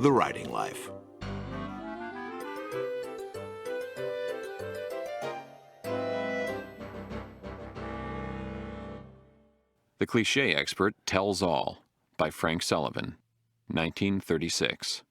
The Writing Life. The Cliché Expert Tells All by Frank Sullivan, 1936.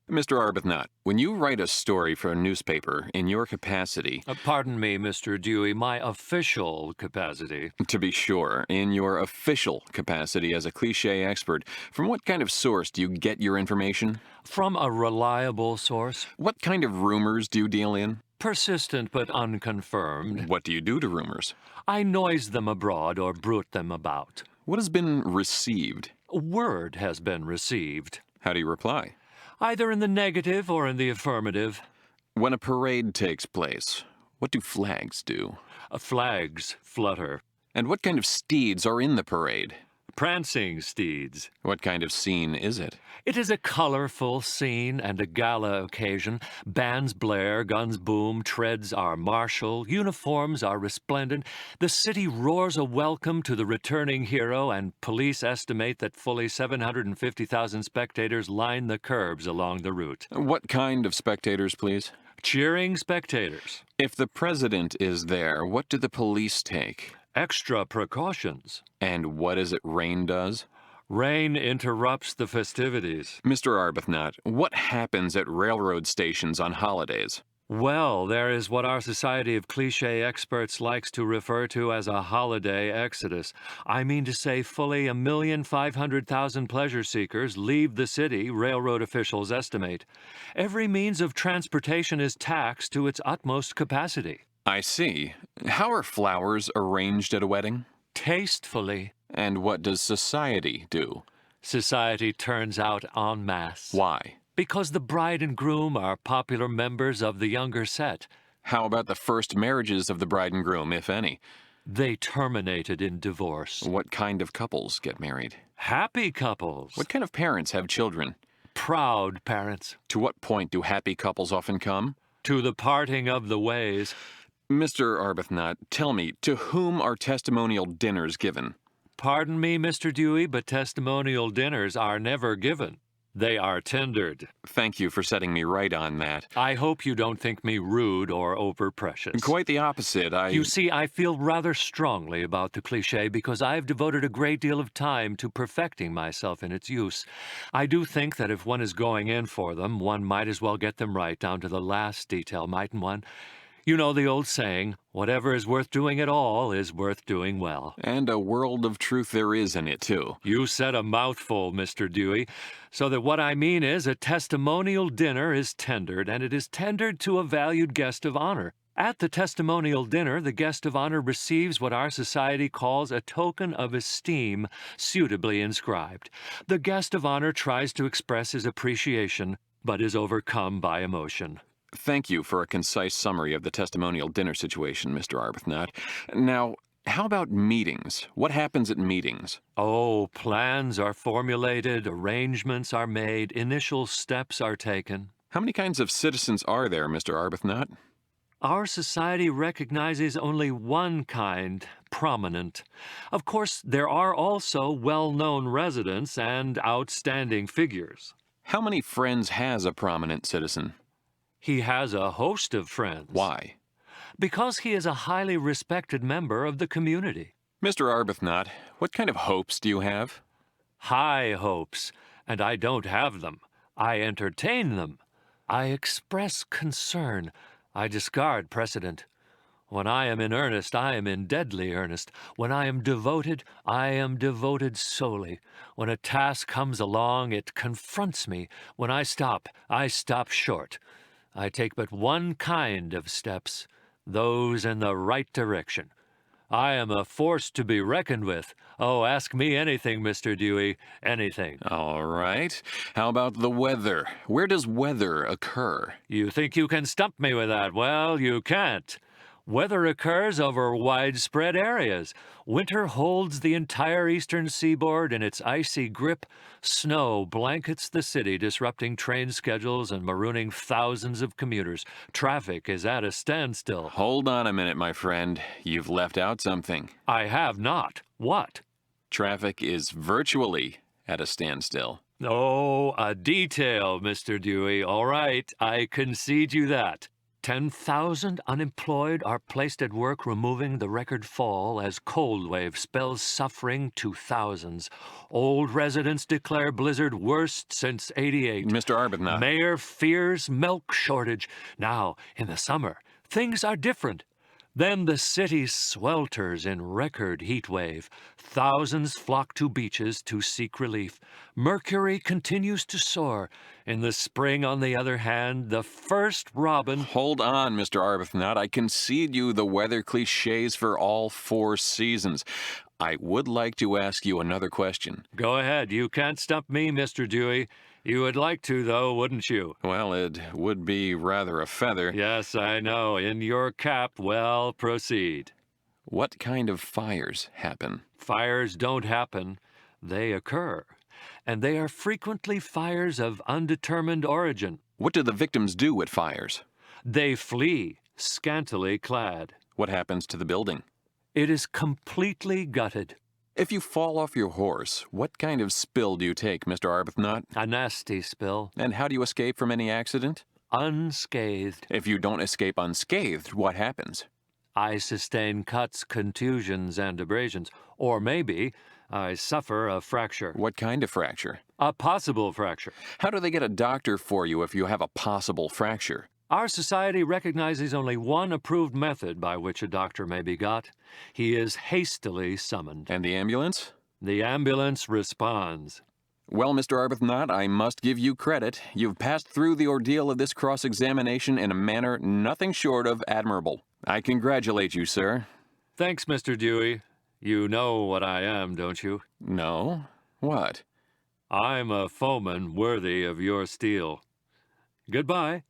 Mr. Arbuthnot, when you write a story for a newspaper in your capacity... Pardon me, Mr. Dewey, my official capacity. To be sure, in your official capacity as a cliché expert, from what kind of source do you get your information? From a reliable source. What kind of rumors do you deal in? Persistent but unconfirmed. What do you do to rumors? I noise them abroad or bruit them about. What has been received? Word has been received. How do you reply? Either in the negative or in the affirmative. When a parade takes place, what do flags do? Flags flutter. And what kind of steeds are in the parade? Prancing steeds. What kind of scene is it? It is a colorful scene and a gala occasion. Bands blare, guns boom, treads are martial, uniforms are resplendent. The city roars a welcome to the returning hero, and police estimate that fully 750,000 spectators line the curbs along the route. What kind of spectators, please? Cheering spectators. If the president is there, what do the police take? Extra precautions. And what is it rain does? Rain interrupts the festivities. Mr. Arbuthnot, what happens at railroad stations on holidays? Well, there is what our Society of Cliché Experts likes to refer to as a holiday exodus. I mean to say fully 1,500,000 pleasure seekers leave the city, railroad officials estimate. Every means of transportation is taxed to its utmost capacity. I see. How are flowers arranged at a wedding? Tastefully. And what does society do? Society turns out en masse. Why? Because the bride and groom are popular members of the younger set. How about the first marriages of the bride and groom, if any? They terminated in divorce. What kind of couples get married? Happy couples. What kind of parents have children? Proud parents. To what point do happy couples often come? To the parting of the ways. Mr. Arbuthnot, tell me, to whom are testimonial dinners given? Pardon me, Mr. Dewey, but testimonial dinners are never given. They are tendered. Thank you for setting me right on that. I hope you don't think me rude or overprecious. Quite the opposite. You see, I feel rather strongly about the cliché because I've devoted a great deal of time to perfecting myself in its use. I do think that if one is going in for them, one might as well get them right down to the last detail, mightn't one? You know the old saying, whatever is worth doing at all is worth doing well. And a world of truth there is in it, too. You said a mouthful, Mr. Dewey. So that what I mean is a testimonial dinner is tendered, and it is tendered to a valued guest of honor. At the testimonial dinner, the guest of honor receives what our society calls a token of esteem suitably inscribed. The guest of honor tries to express his appreciation, but is overcome by emotion. Thank you for a concise summary of the testimonial dinner situation, Mr. Arbuthnot. Now, how about meetings? What happens at meetings? Oh, plans are formulated, arrangements are made, initial steps are taken. How many kinds of citizens are there, Mr. Arbuthnot? Our society recognizes only one kind, prominent. Of course, there are also well-known residents and outstanding figures. How many friends has a prominent citizen? He has a host of friends. Why? Because he is a highly respected member of the community. Mr. Arbuthnot, what kind of hopes do you have? High hopes, and I don't have them. I entertain them. I express concern. I discard precedent. When I am in earnest, I am in deadly earnest. When I am devoted solely. When a task comes along, it confronts me. When I stop short. I take but one kind of steps, those in the right direction. I am a force to be reckoned with. Oh, ask me anything, Mr. Dewey, anything. All right. How about the weather? Where does weather occur? You think you can stump me with that? Well, you can't. Weather occurs over widespread areas. Winter holds the entire eastern seaboard in its icy grip. Snow blankets the city, disrupting train schedules and marooning thousands of commuters. Traffic is at a standstill. Hold on a minute, my friend. You've left out something. I have not. What? Traffic is virtually at a standstill. Oh, a detail, Mr. Dewey. All right, I concede you that. 10,000 unemployed are placed at work removing the record fall as cold wave spells suffering to thousands. Old residents declare blizzard worst since '88. Mr. Arbuthnot. Mayor fears milk shortage. Now, in the summer, things are different. Then the city swelters in record heat wave. Thousands flock to beaches to seek relief. Mercury continues to soar. In the spring, on the other hand, the first robin... Hold on, Mr. Arbuthnot. I concede you the weather cliches for all 4 seasons. I would like to ask you another question. Go ahead. You can't stump me, Mr. Dewey. You would like to, though, wouldn't you? Well, it would be rather a feather. Yes, I know. In your cap, well, proceed. What kind of fires happen? Fires don't happen. They occur. And they are frequently fires of undetermined origin. What do the victims do at fires? They flee, scantily clad. What happens to the building? It is completely gutted. If you fall off your horse, what kind of spill do you take, Mr. Arbuthnot? A nasty spill. And how do you escape from any accident? Unscathed. If you don't escape unscathed, what happens? I sustain cuts, contusions, and abrasions. Or maybe I suffer a fracture. What kind of fracture? A possible fracture. How do they get a doctor for you if you have a possible fracture? Our society recognizes only one approved method by which a doctor may be got. He is hastily summoned. And the ambulance? The ambulance responds. Well, Mr. Arbuthnot, I must give you credit. You've passed through the ordeal of this cross-examination in a manner nothing short of admirable. I congratulate you, sir. Thanks, Mr. Dewey. You know what I am, don't you? No? What? I'm a foeman worthy of your steel. Goodbye.